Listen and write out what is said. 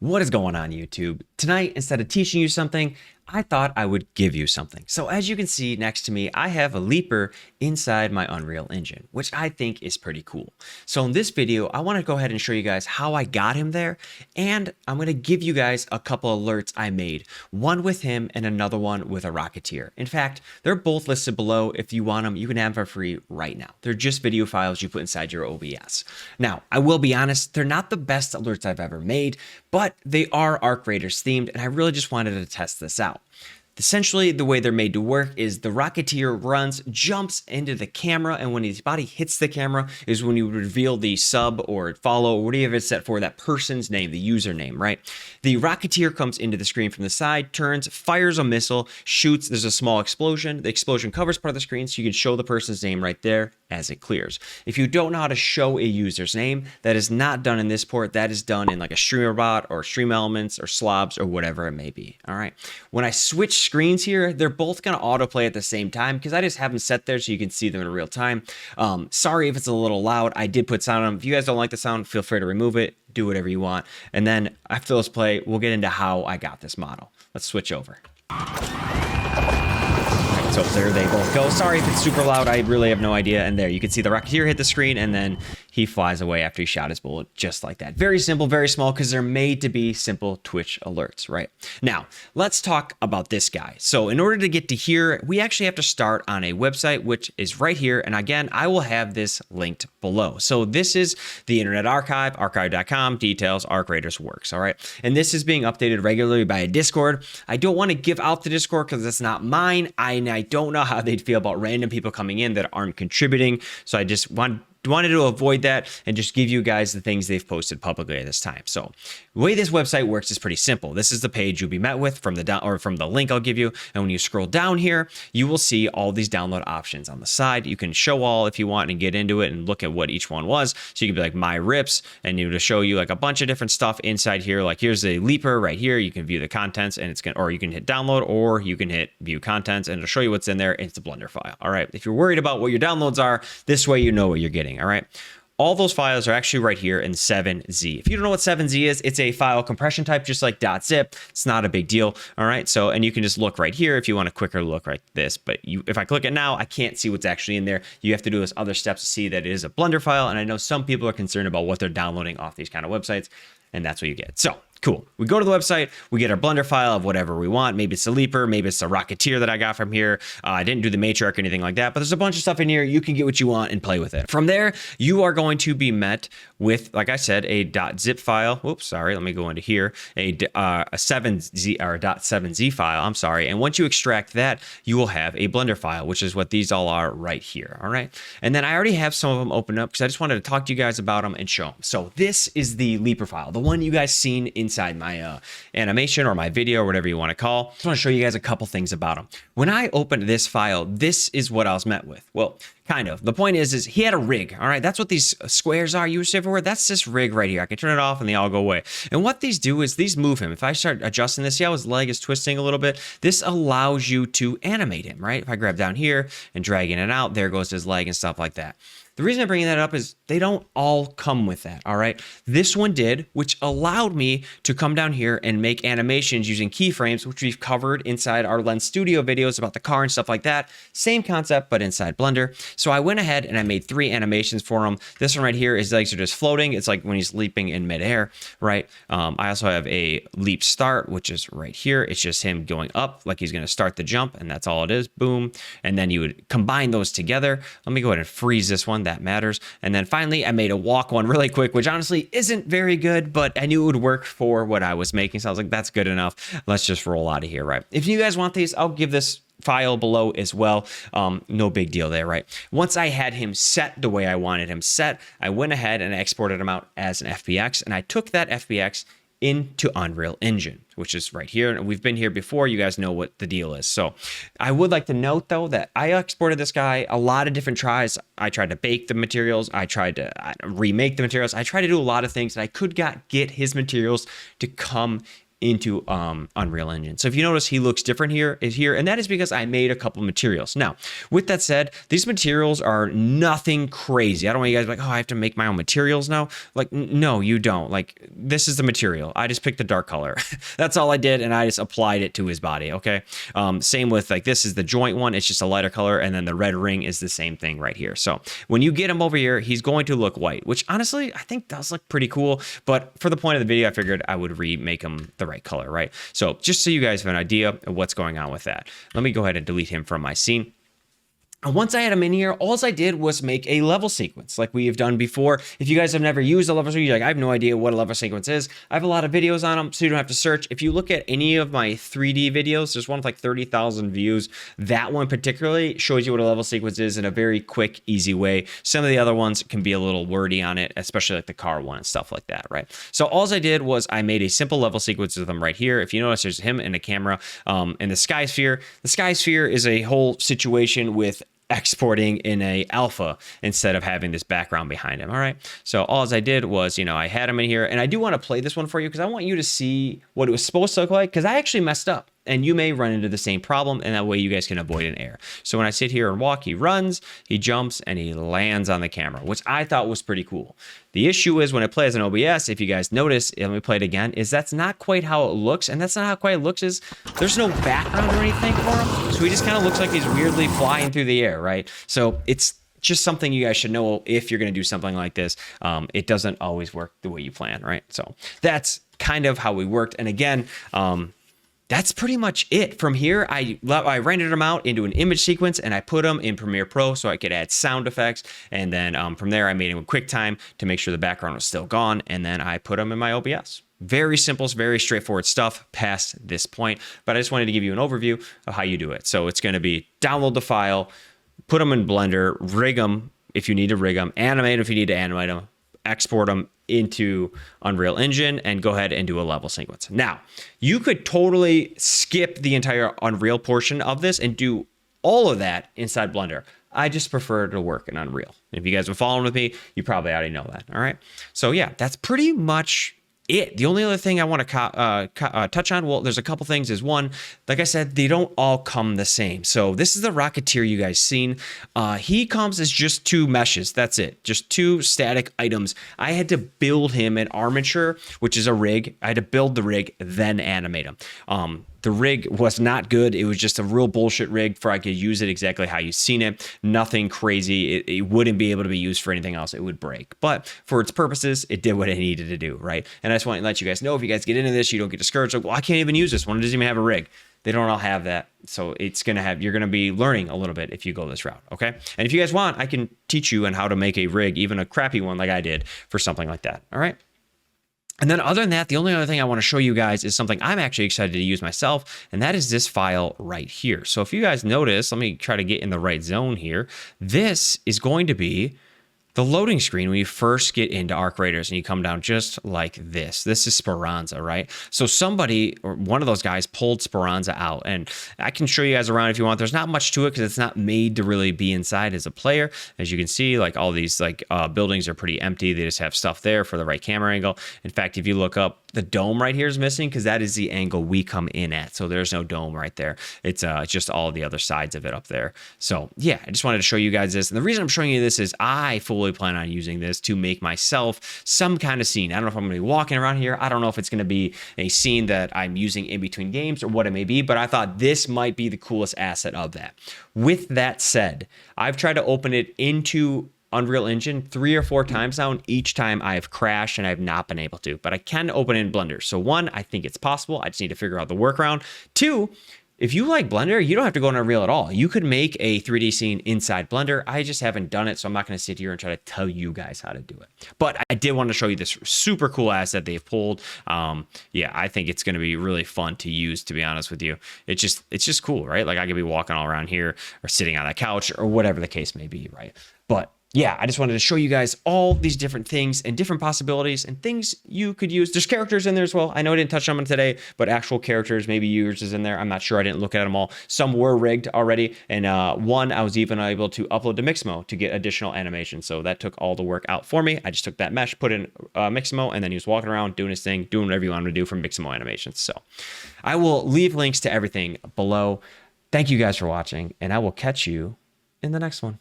What is going on, YouTube? Tonight, instead of teaching you something, I thought I would give you something. So as you can see next to me, I have a leaper inside my Unreal Engine, which I think is pretty cool. So in this video, I want to go ahead and show you guys how I got him there, and I'm going to give you guys a couple alerts I made, one with him and another one with a Rocketeer. In fact, they're both listed below. If you want them, you can have them for free right now. They're just video files you put inside your OBS. Now, I will be honest, they're not the best alerts I've ever made, but they are Arc Raiders themed, and I really just wanted to test this out. Essentially, the way they're made to work is the Rocketeer runs, jumps into the camera, and when his body hits the camera is when you reveal the sub or follow or whatever it's set for, that person's name, the username, right? The Rocketeer comes into the screen from the side, turns, fires a missile, shoots, there's a small explosion. The explosion covers part of the screen, so you can show the person's name right there as it clears. If you don't know how to show a user's name, that is not done in this port. That is done in like a Streamer Bot or Stream Elements or Slobs or whatever it may be, all right? When I switch screens here, they're both going to autoplay at the same time because I just have them set there so you can see them in real time. Sorry if it's a little loud. I did put sound on them. If you guys don't like the sound, feel free to remove it. Do whatever you want. And then after those play, we'll get into how I got this model. Let's switch over. So there they both go. Sorry if it's super loud. I really have no idea. And there you can see the Rocketeer hit the screen and then he flies away after he shot his bullet just like that. Very simple, very small because they're made to be simple Twitch alerts, right? Now, let's talk about this guy. So in order to get to here, we actually have to start on a website, which is right here. And again, I will have this linked below. So this is the Internet Archive, archive.com, details, Arc Raiders works, all right? And this is being updated regularly by a Discord. I don't want to give out the Discord because it's not mine. I don't know how they'd feel about random people coming in that aren't contributing. So I just wanted to avoid that and just give you guys the things they've posted publicly at this time. So the way this website works is pretty simple. This is the page you'll be met with from the link I'll give you. And when you scroll down here, you will see all these download options on the side. You can show all if you want and get into it and look at what each one was. So you can be like my rips and it'll show you like a bunch of different stuff inside here. Like here's a leaper right here. You can view the contents and or you can hit download or you can hit view contents and it'll show you what's in there. It's a Blender file. All right. If you're worried about what your downloads are, this way you know what you're getting. All right. All those files are actually right here in 7Z. If you don't know what 7Z is, it's a file compression type, just like .zip. It's not a big deal. All right. So, and you can just look right here if you want a quicker look like this. But if I click it now, I can't see what's actually in there. You have to do those other steps to see that it is a Blender file. And I know some people are concerned about what they're downloading off these kind of websites. And that's what you get. So cool. We go to the website, we get our Blender file of whatever we want. Maybe it's a leaper, maybe it's a Rocketeer that I got from here. I didn't do the matriarch or anything like that, but there's a bunch of stuff in here. You can get what you want and play with it. From there, you are going to be met with, like I said, a .zip file. Whoops, sorry. Let me go into here. A 7Z or .7Z file. I'm sorry. And once you extract that, you will have a Blender file, which is what these all are right here. All right. And then I already have some of them opened up because I just wanted to talk to you guys about them and show them. So this is the leaper file, the one you guys seen inside my animation or my video or whatever you want to call. Just want to show you guys a couple things about him. When I opened this file, this is what I was met with. Well, kind of. The point is he had a rig. All right. That's what these squares are used everywhere. That's this rig right here. I can turn it off and they all go away. And what these do is these move him. If I start adjusting this, see how his leg is twisting a little bit? This allows you to animate him, right? If I grab down here and dragging it out, there goes his leg and stuff like that. The reason I'm bringing that up is they don't all come with that, all right? This one did, which allowed me to come down here and make animations using keyframes, which we've covered inside our Lens Studio videos about the car and stuff like that. Same concept, but inside Blender. So I went ahead and I made 3 animations for him. This one right here, his legs are just floating. It's like when he's leaping in midair, right? I also have a leap start, which is right here. It's just him going up like he's gonna start the jump, and that's all it is, boom. And then you would combine those together. Let me go ahead and freeze this one. That matters. And then finally, I made a walk one really quick, which honestly isn't very good, but I knew it would work for what I was making. So I was like, that's good enough. Let's just roll out of here, right? If you guys want these, I'll give this file below as well. No big deal there, right? Once I had him set the way I wanted him set, I went ahead and I exported him out as an FBX, and I took that FBX into Unreal Engine, which is right here. And we've been here before. You guys know what the deal is. So I would like to note, though, that I exported this guy a lot of different tries. I tried to bake the materials. I tried to remake the materials. I tried to do a lot of things, and I could not get his materials to come into Unreal Engine. So if you notice, he looks different here, and that is because I made a couple materials. Now, with that said, these materials are nothing crazy. I don't want you guys like, oh, I have to make my own materials now. Like, no, you don't. Like, this is the material. I just picked a dark color. That's all I did, and I just applied it to his body, okay? Same with, like, this is the joint one. It's just a lighter color, and then the red ring is the same thing right here. So when you get him over here, he's going to look white, which honestly, I think does look pretty cool. But for the point of the video, I figured I would remake him the right color, right? So just so you guys have an idea of what's going on with that, let me go ahead and delete him from my scene. And once I had him in here, all I did was make a level sequence like we have done before. If you guys have never used a level sequence, you're like, I have no idea what a level sequence is. I have a lot of videos on them, so you don't have to search. If you look at any of my 3D videos, there's one with like 30,000 views. That one particularly shows you what a level sequence is in a very quick, easy way. Some of the other ones can be a little wordy on it, especially like the car one and stuff like that, right? So all I did was I made a simple level sequence with them right here. If you notice, there's him and a camera and the sky sphere. The sky sphere is a whole situation with exporting in a alpha instead of having this background behind him. All right. So all I did was, I had him in here, and I do want to play this one for you because I want you to see what it was supposed to look like, because I actually messed up. And you may run into the same problem, and that way you guys can avoid an error. So when I sit here and walk, he runs, he jumps, and he lands on the camera, which I thought was pretty cool. The issue is when it plays in OBS, if you guys notice, let me play it again, is that's not quite how it looks. And that's not how quite it looks is there's no background or anything for him. So he just kind of looks like he's weirdly flying through the air, right? So it's just something you guys should know if you're going to do something like this. It doesn't always work the way you plan, right? So that's kind of how we worked. And again, that's pretty much it. From here, I rendered them out into an image sequence, and I put them in Premiere Pro so I could add sound effects. And then from there, I made them in QuickTime to make sure the background was still gone. And then I put them in my OBS. Very simple, very straightforward stuff past this point. But I just wanted to give you an overview of how you do it. So it's going to be download the file, put them in Blender, rig them if you need to rig them, animate them if you need to animate them, export them into Unreal Engine, and go ahead and do a level sequence. Now, you could totally skip the entire Unreal portion of this and do all of that inside Blender. I just prefer to work in Unreal. If you guys have followed with me, you probably already know that. All right. So yeah, that's pretty much it. The only other thing I want to touch on, well, there's a couple things. Is one, like I said, they don't all come the same. So this is the Rocketeer you guys seen. He comes as just two meshes. That's it. Just two static items. I had to build him an armature, which is a rig. I had to build the rig, then animate him. The rig was not good. It was just a real bullshit rig for I could use it exactly how you've seen it. Nothing crazy. It wouldn't be able to be used for anything else. It would break. But for its purposes, it did what it needed to do, right? And I just want to let you guys know, if you guys get into this, you don't get discouraged. Like, well, I can't even use this one. It doesn't even have a rig. They don't all have that. So you're going to be learning a little bit if you go this route, okay? And if you guys want, I can teach you on how to make a rig, even a crappy one like I did, for something like that, all right? And then other than that, the only other thing I want to show you guys is something I'm actually excited to use myself, and that is this file right here. So if you guys notice, let me try to get in the right zone here. This is going to be the loading screen when you first get into Arc Raiders, and you come down just like this. This is Speranza, right? So somebody, or one of those guys, pulled Speranza out, and I can show you guys around if you want. There's not much to it because it's not made to really be inside as a player. As you can see, like all these buildings are pretty empty. They just have stuff there for the right camera angle. In fact, if you look up, the dome right here is missing because that is the angle we come in at. So there's no dome right there. It's just all the other sides of it up there. So yeah, I just wanted to show you guys this. And the reason I'm showing you this is I fully plan on using this to make myself some kind of scene. I don't know if I'm going to be walking around here. I don't know if it's going to be a scene that I'm using in between games or what it may be, but I thought this might be the coolest asset of that. With that said, I've tried to open it into Unreal Engine 3 or 4 times now, and each time I have crashed and I've not been able to, but I can open it in Blender. So one, I think it's possible. I just need to figure out the workaround. Two, if you like Blender, you don't have to go in Unreal at all. You could make a 3D scene inside Blender. I just haven't done it, so I'm not going to sit here and try to tell you guys how to do it. But I did want to show you this super cool asset they've pulled. Yeah, I think it's going to be really fun to use, to be honest with you. It's just cool, right? Like I could be walking all around here or sitting on a couch or whatever the case may be, right? But yeah, I just wanted to show you guys all these different things and different possibilities and things you could use. There's characters in there as well. I know I didn't touch on them today, but actual characters, maybe yours is in there. I'm not sure. I didn't look at them all. Some were rigged already. And one, I was even able to upload to Mixamo to get additional animation. So that took all the work out for me. I just took that mesh, put in Mixamo, and then he was walking around doing his thing, doing whatever you want him to do from Mixamo animations. So I will leave links to everything below. Thank you guys for watching, and I will catch you in the next one.